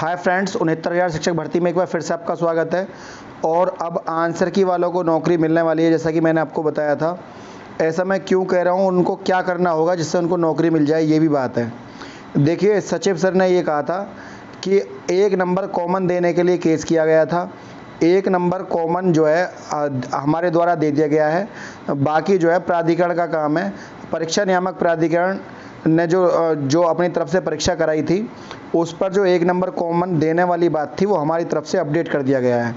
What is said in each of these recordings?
Hi friends, 69,000 शिक्षक भर्ती में एक बार फिर से आपका स्वागत है। और अब आंसर की वालों को नौकरी मिलने वाली है, जैसा कि मैंने आपको बताया था। ऐसा मैं क्यों कह रहा हूँ, उनको क्या करना होगा जिससे उनको नौकरी मिल जाए, ये भी बात है। देखिए, सचिव सर ने ये कहा था कि 1 नंबर कॉमन देने के लिए केस किया गया था। 1 नंबर कॉमन जो है हमारे द्वारा दे दिया गया है, बाकी जो है प्राधिकरण का काम है। परीक्षा नियामक प्राधिकरण ने जो अपनी तरफ से परीक्षा कराई थी, उस पर जो 1 नंबर कॉमन देने वाली बात थी वो हमारी तरफ से अपडेट कर दिया गया है।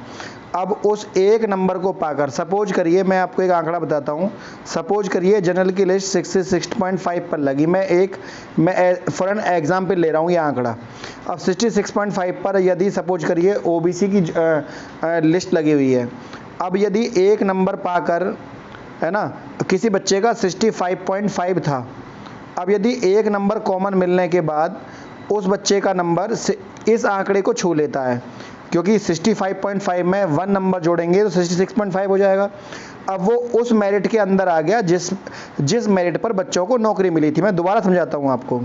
अब उस 1 नंबर को पाकर, सपोज करिए, मैं आपको एक आंकड़ा बताता हूँ। सपोज करिए जनरल की लिस्ट 66.5 पर लगी। मैं फॉर एन एग्जाम्पल ले रहा हूँ ये आंकड़ा। अब 66.5 पर यदि सपोज करिए ओबीसी की लिस्ट लगी हुई है। अब यदि 1 नंबर पाकर, है ना, किसी बच्चे का 65.5 था। अब यदि 1 नंबर कॉमन मिलने के बाद उस बच्चे का नंबर इस आंकड़े को छू लेता है, क्योंकि 65.5 में 1 नंबर जोड़ेंगे तो 66.5 हो जाएगा। अब वो उस मेरिट के अंदर आ गया जिस मेरिट पर बच्चों को नौकरी मिली थी। मैं दोबारा समझाता हूँ आपको।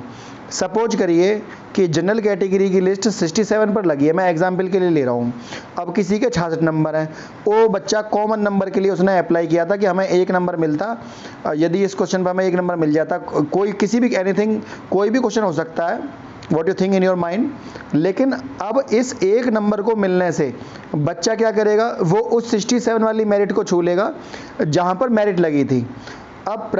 सपोज करिए कि जनरल कैटेगरी की लिस्ट 67 पर लगी है, मैं एग्जाम्पल के लिए ले रहा हूँ। अब किसी के 66 नंबर हैं। वो बच्चा कॉमन नंबर के लिए उसने अप्लाई किया था कि हमें 1 नंबर मिलता, यदि इस क्वेश्चन पर हमें 1 नंबर मिल जाता। कोई किसी भी एनीथिंग, कोई भी क्वेश्चन हो सकता है, what you think in your mind. लेकिन अब इस 1 नंबर को मिलने से बच्चा क्या करेगा, वो उस 67 वाली मेरिट को छू लेगा जहाँ पर मेरिट लगी थी। अब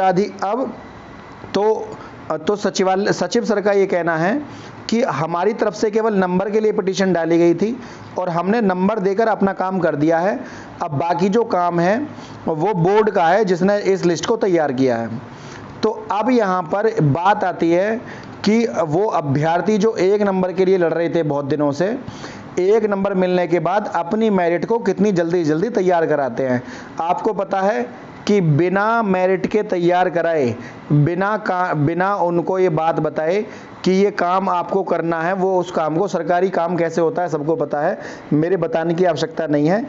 सचिव सर का ये कहना है कि हमारी तरफ से केवल नंबर के लिए पिटीशन डाली गई थी और हमने नंबर देकर अपना काम कर दिया है। अब बाकी जो काम है वो बोर्ड का है, जिसने इस लिस्ट को तैयार किया है। तो अब यहाँ पर बात आती है कि वो अभ्यर्थी जो 1 नंबर के लिए लड़ रहे थे बहुत दिनों से, 1 नंबर मिलने के बाद अपनी मेरिट को कितनी जल्दी तैयार कराते हैं। आपको पता है कि बिना मेरिट के तैयार कराए, बिना उनको ये बात बताए कि ये काम आपको करना है, वो उस काम को, सरकारी काम कैसे होता है सबको पता है, मेरे बताने की आवश्यकता नहीं है।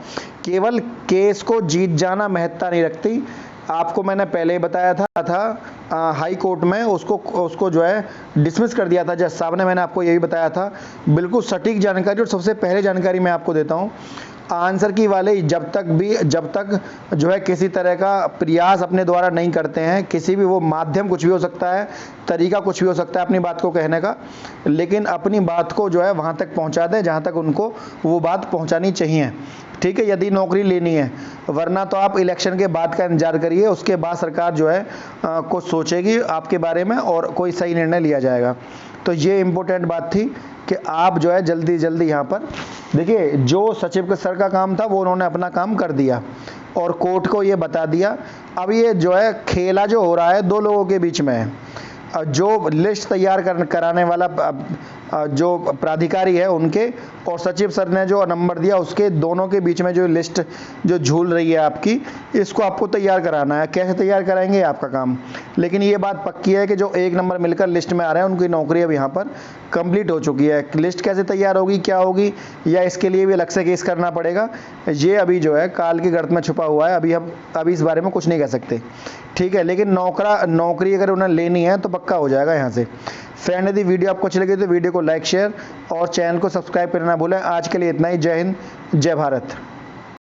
केवल केस को जीत जाना महत्ता नहीं रखती। आपको मैंने पहले ही बताया था हाई कोर्ट में उसको जो है डिसमिस कर दिया था जज साहब ने। मैंने आपको यही बताया था, बिल्कुल सटीक जानकारी। और सबसे पहले जानकारी मैं आपको देता हूँ, आंसर की वाले जब तक जो है किसी तरह का प्रयास अपने द्वारा नहीं करते हैं, किसी भी, वो माध्यम कुछ भी हो सकता है, तरीका कुछ भी हो सकता है अपनी बात को कहने का, लेकिन अपनी बात को जो है वहाँ तक पहुँचा दें जहाँ तक उनको वो बात पहुँचानी चाहिए। ठीक है, यदि नौकरी लेनी है। वरना तो आप इलेक्शन के बाद का इंतजार करिए, उसके बाद सरकार जो है कुछ सोचेगी आपके बारे में और कोई सही निर्णय लिया जाएगा। तो ये इम्पोर्टेंट बात थी कि आप जो है जल्दी यहाँ पर देखिए, जो सचिव सर का काम था वो उन्होंने अपना काम कर दिया और कोर्ट को ये बता दिया। अब ये जो है खेला जो हो रहा है 2 लोगों के बीच में है। जो लिस्ट तैयार कराने वाला जो प्राधिकारी है उनके, और सचिव सर ने जो नंबर दिया उसके, दोनों के बीच में जो लिस्ट जो झूल रही है आपकी, इसको आपको तैयार कराना है। कैसे तैयार कराएंगे आपका काम, लेकिन ये बात पक्की है कि जो 1 नंबर मिलकर लिस्ट में आ रहे हैं उनकी नौकरी अब यहाँ पर कंप्लीट हो चुकी है। लिस्ट कैसे तैयार होगी, क्या होगी, या इसके लिए भी अलग से केस करना पड़ेगा, ये अभी जो है काल की गर्त में छुपा हुआ है। अभी इस बारे में कुछ नहीं कह सकते। ठीक है, लेकिन नौकरी अगर उन्हें लेनी है तो पक्का हो जाएगा यहाँ से। फ्रेंड, यदि वीडियो आपको अच्छी लगी तो वीडियो को लाइक, शेयर और चैनल को सब्सक्राइब करना ना भूलें। आज के लिए इतना ही। जय हिंद, जय भारत।